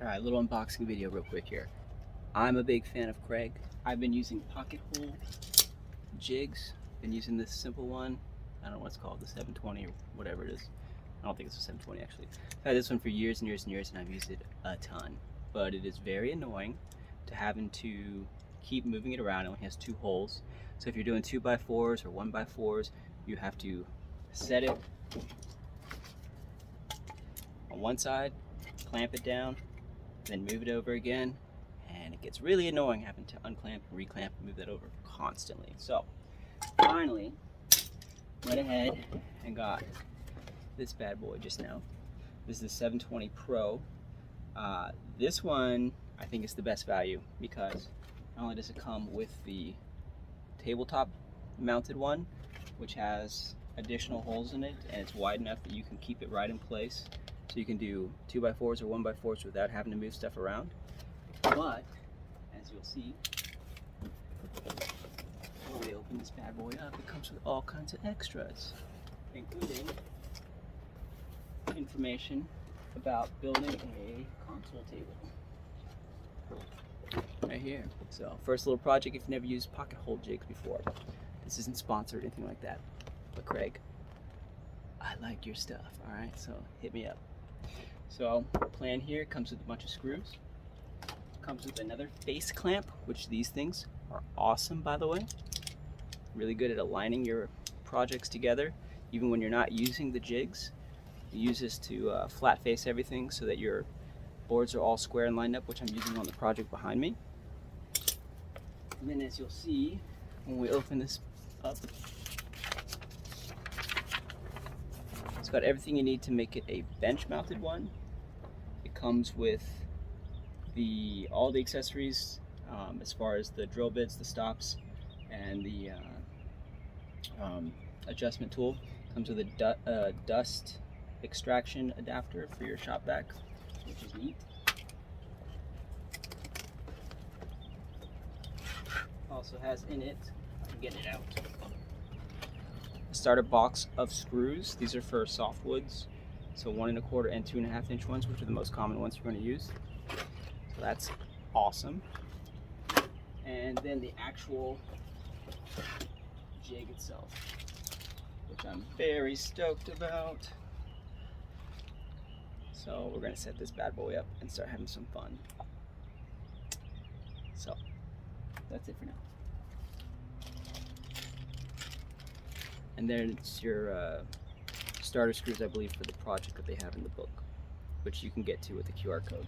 Alright, little unboxing video real quick here. I'm a big fan of Kreg. I've been using pocket hole jigs. Been using this simple one. I don't know what it's called, the 720 or whatever it is. I don't think it's a 720 actually. I've had this one for years and years and years and I've used it a ton. But it is very annoying to having to keep moving it around. It only has 2 holes. So if you're doing 2x4s or 1x4s, you have to set it on one side, clamp it down, then move it over again, and it gets really annoying having to unclamp and reclamp and move that over constantly. So finally went ahead and got this bad boy just now. This is the 720 Pro. This one I think is the best value because not only does it come with the tabletop mounted one, which has additional holes in it, and it's wide enough that you can keep it right in place. So you can do 2x4s or 1x4s without having to move stuff around. But, as you'll see, when we open this bad boy up, it comes with all kinds of extras, including information about building a console table. Right here. So, first little project if you've never used pocket hole jigs before. This isn't sponsored or anything like that. But Kreg, I like your stuff, alright? So, hit me up. So, plan here comes with a bunch of screws. Comes with another face clamp, which these things are awesome, by the way. Really good at aligning your projects together, even when you're not using the jigs. You use this to flat face everything so that your boards are all square and lined up, which I'm using on the project behind me. And then, as you'll see, when we open this up, it's got everything you need to make it a bench mounted one. It comes with all the accessories as far as the drill bits, the stops, and the adjustment tool. Comes with a dust extraction adapter for your shop vac, which is neat. Also has in it, I can get it out, a starter box of screws. These are for softwoods, so 1 1/4 and 2 1/2 inch ones, which are the most common ones you're going to use. So that's awesome. And then the actual jig itself, which I'm very stoked about. So we're going to set this bad boy up and start having some fun. So that's it for now. And then it's your starter screws, I believe, for the project that they have in the book, which you can get to with the QR code.